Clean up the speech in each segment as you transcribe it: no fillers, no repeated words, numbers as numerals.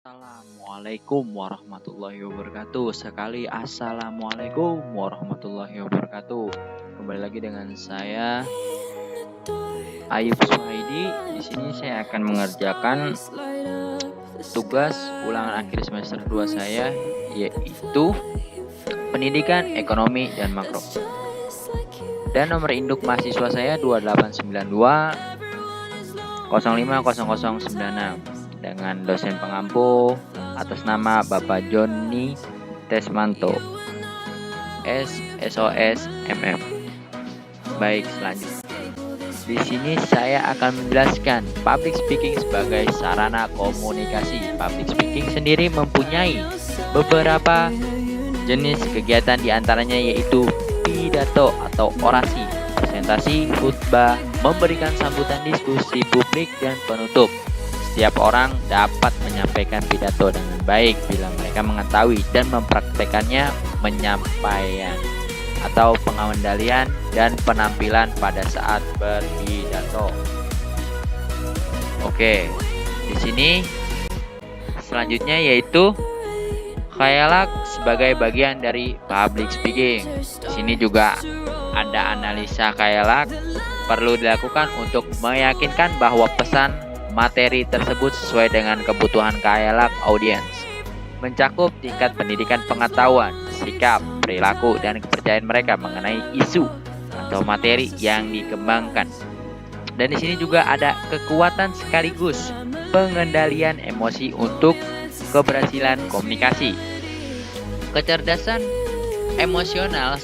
Assalamualaikum warahmatullahi wabarakatuh. Assalamualaikum warahmatullahi wabarakatuh. Kembali lagi dengan saya Ayub Suhaidi. Di sini saya akan mengerjakan tugas ulangan akhir semester 2 saya, yaitu pendidikan ekonomi dan makro. Dan nomor induk mahasiswa saya 2892 050096 dengan dosen pengampu atas nama Bapak Joni Tesmanto SSOS MM. Baik, selanjutnya. Di sini saya akan menjelaskan public speaking sebagai sarana komunikasi. Public speaking sendiri mempunyai beberapa jenis kegiatan, diantaranya yaitu pidato atau orasi, presentasi, khutbah, memberikan sambutan, diskusi publik, dan penutup. Setiap orang dapat menyampaikan pidato dengan baik bila mereka mengetahui dan mempraktekannya. Menyampaikan atau pengendalian dan penampilan pada saat berpidato. Oke, di sini selanjutnya yaitu khayalak sebagai bagian dari public speaking. Di sini juga ada analisa khayalak perlu dilakukan untuk meyakinkan bahwa pesan materi tersebut sesuai dengan kebutuhan khayalak audiens, mencakup tingkat pendidikan pengetahuan, sikap, perilaku, dan kepercayaan mereka mengenai isu atau materi yang dikembangkan. Dan di sini juga ada kekuatan sekaligus pengendalian emosi untuk keberhasilan komunikasi. Kecerdasan emosional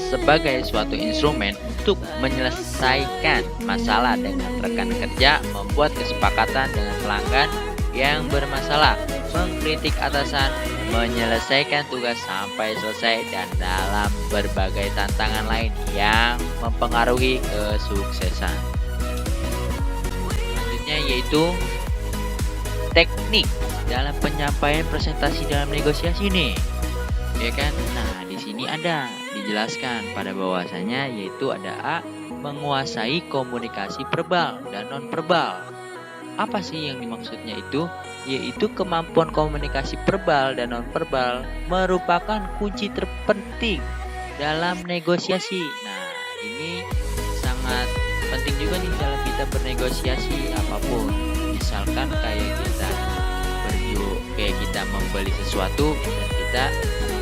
sebagai suatu instrumen untuk menyelesaikan masalah dengan rekan kerja, membuat kesepakatan dengan pelanggan yang bermasalah, mengkritik atasan, menyelesaikan tugas sampai selesai, dan dalam berbagai tantangan lain yang mempengaruhi kesuksesan. Selanjutnya yaitu teknik dalam penyampaian presentasi dalam negosiasi nih, ya kan? Nah, di sini ada dijelaskan pada bahwasanya yaitu ada A, menguasai komunikasi verbal dan non verbal. Apa sih yang dimaksudnya itu? Yaitu kemampuan komunikasi verbal dan non verbal merupakan kunci terpenting dalam negosiasi. Nah, ini sangat penting juga nih dalam kita bernegosiasi apapun. Misalkan kayak kita membeli sesuatu dan kita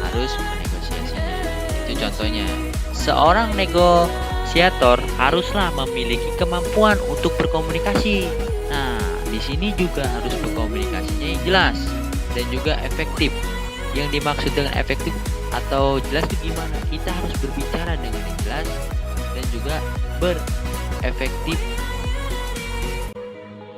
harus menegosiasinya. Itu contohnya. Seorang negosiator haruslah memiliki kemampuan untuk berkomunikasi. Nah, di sini juga harus berkomunikasinya yang jelas dan juga efektif. Yang dimaksud dengan efektif atau jelas itu gimana? Kita harus berbicara dengan yang jelas dan juga berefektif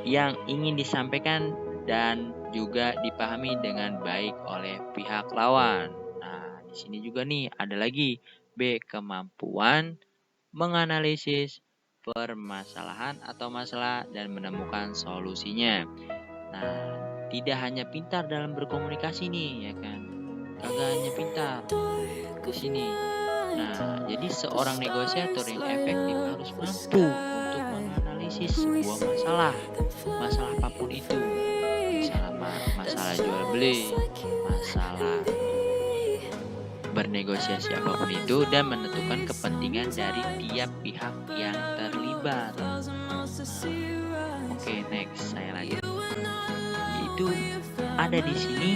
yang ingin disampaikan dan juga dipahami dengan baik oleh pihak lawan. Nah, di sini juga nih ada lagi B, kemampuan menganalisis permasalahan atau masalah dan menemukan solusinya. Nah, tidak hanya pintar dalam berkomunikasi nih, ya kan? Kagak hanya pintar di sini. Nah, jadi seorang negosiator yang efektif harus mampu untuk menganalisis sebuah masalah apapun itu. Masalah jual beli, masalah bernegosiasi apapun itu, dan menentukan kepentingan dari tiap pihak yang terlibat. Oke, next saya lanjut. Itu ada di sini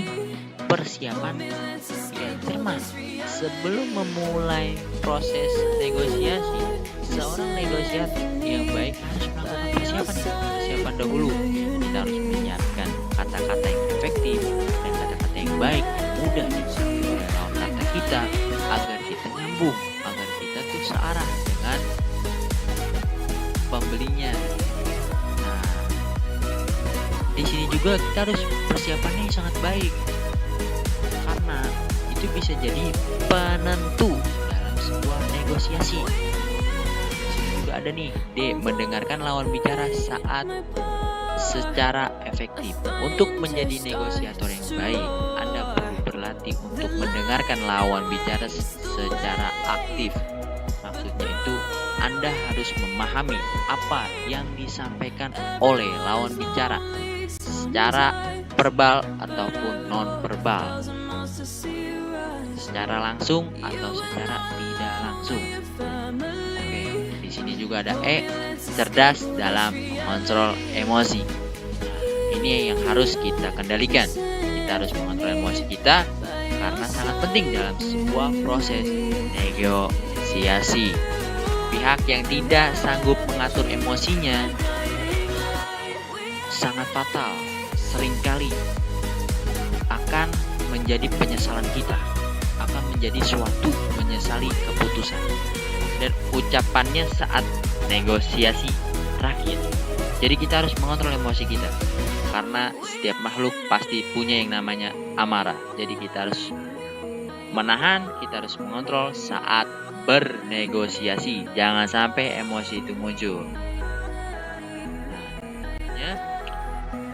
persiapan yang cermat sebelum memulai proses negosiasi. Seorang negosiator yang baik harus melakukan persiapan dahulu. Kita harus menyiapkan kata-kata yang efektif dan kata-kata yang baik yang mudah dimengerti oleh lawan kata kita agar kita nyambung, agar kita tuh searah dengan pembelinya. Nah, di sini juga kita harus persiapannya yang sangat baik karena itu bisa jadi penentu dalam sebuah negosiasi. Di sini juga ada nih D, mendengarkan lawan bicara secara efektif. Untuk menjadi negosiator yang baik, Anda perlu berlatih untuk mendengarkan lawan bicara secara aktif. Maksudnya itu Anda harus memahami apa yang disampaikan oleh lawan bicara secara verbal ataupun non verbal, secara langsung atau secara tidak langsung. Oke, di sini juga ada cerdas dalam mengontrol emosi. Ini yang harus kita kendalikan. Kita harus mengontrol emosi kita karena sangat penting dalam sebuah proses negosiasi. Pihak yang tidak sanggup mengatur emosinya sangat fatal, seringkali akan menjadi penyesalan kita, akan menjadi suatu menyesali keputusan dan ucapannya saat negosiasi terakhir. Jadi kita harus mengontrol emosi kita, karena setiap makhluk pasti punya yang namanya amarah. Jadi kita harus menahan, kita harus mengontrol saat bernegosiasi. Jangan sampai emosi itu muncul.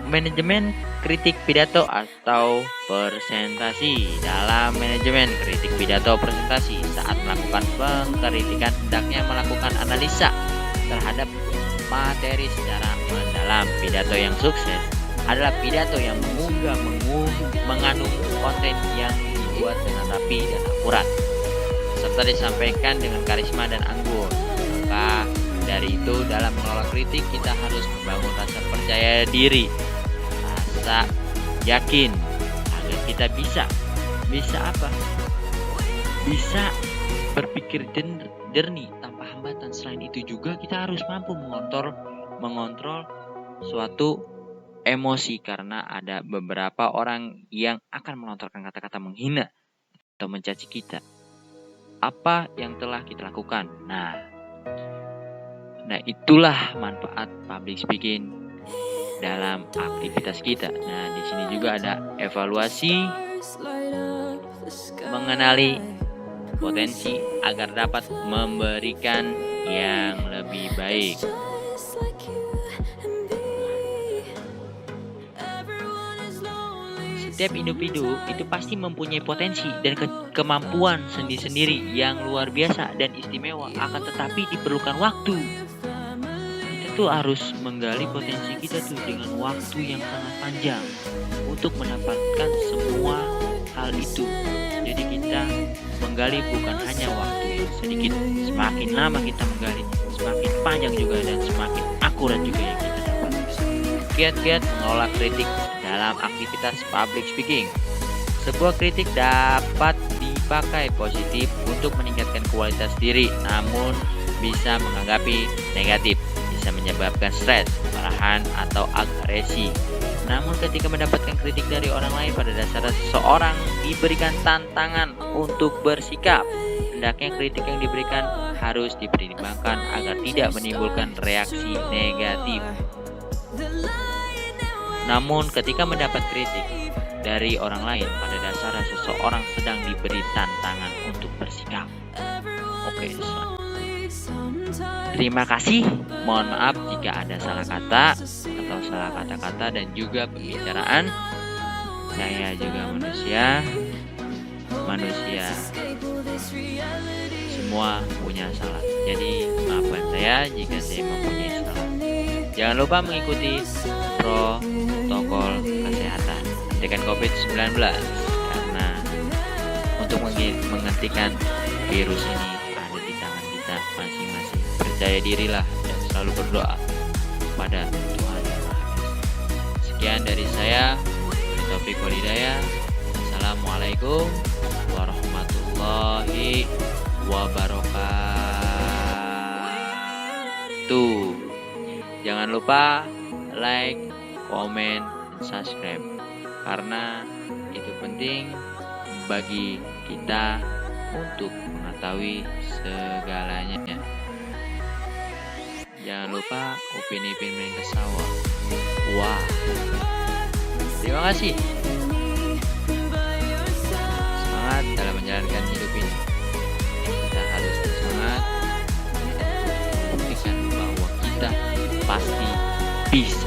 Manajemen kritik pidato atau presentasi. Dalam manajemen kritik pidato presentasi, saat melakukan pengkritikan hendaknya melakukan analisa terhadap materi secara mendalam. Pidato yang sukses adalah pidato yang mengandung konten yang dibuat dengan rapi dan akurat, serta disampaikan dengan karisma dan anggun. Maka dari itu, dalam mengelola kritik kita harus membangun rasa percaya diri, rasa yakin agar kita bisa apa? Bisa berpikir jernih tanpa hambatan. Selain itu juga kita harus mampu mengontrol suatu emosi, karena ada beberapa orang yang akan melontarkan kata-kata menghina atau mencaci kita. Apa yang telah kita lakukan? Nah, itulah manfaat public speaking dalam aktivitas kita. Nah, di sini juga ada evaluasi, mengenali potensi agar dapat memberikan yang lebih baik. Setiap individu itu pasti mempunyai potensi dan kemampuan sendiri-sendiri yang luar biasa dan istimewa. Akan tetapi diperlukan waktu. Kita tuh harus menggali potensi kita tuh dengan waktu yang sangat panjang untuk mendapatkan semua hal itu. Jadi kita menggali bukan hanya waktu yang sedikit. Semakin lama kita menggali, semakin panjang juga dan semakin akurat juga yang kita dapat. Kiat-kiat mengelola kritik dalam aktivitas public speaking. Sebuah kritik dapat dipakai positif untuk meningkatkan kualitas diri, namun bisa menanggapi negatif, bisa menyebabkan stres, kemarahan, atau agresi. Namun ketika mendapatkan kritik dari orang lain, pada dasarnya seseorang diberikan tantangan untuk bersikap. Hendaknya kritik yang diberikan harus dipertimbangkan agar tidak menimbulkan reaksi negatif. Namun ketika mendapat kritik dari orang lain, pada dasarnya seseorang sedang diberi tantangan untuk bersikap. Oke, terima kasih. Mohon maaf jika ada salah kata atau salah kata-kata dan juga pembicaraan. Saya juga manusia semua punya salah. Jadi maafkan saya jika saya mempunyai salah. Jangan lupa mengikuti protokol kesehatan, hentikan COVID-19, karena untuk menghentikan virus ini ada di tangan kita masing-masing. Percaya dirilah dan selalu berdoa pada Tuhan Yang Maha Esa. Sekian dari saya, Taufik Walhidayah. Assalamualaikum warahmatullahi wabarakatuh. Jangan lupa like, komen, dan subscribe, karena itu penting bagi kita untuk mengetahui segalanya. Jangan lupa Upin Ipin main ke sawah. Wah. Terima kasih. Semangat dalam menjalankan hidup ini. Kita harus bersemangat untuk membuktikan bahwa kita pasti bisa.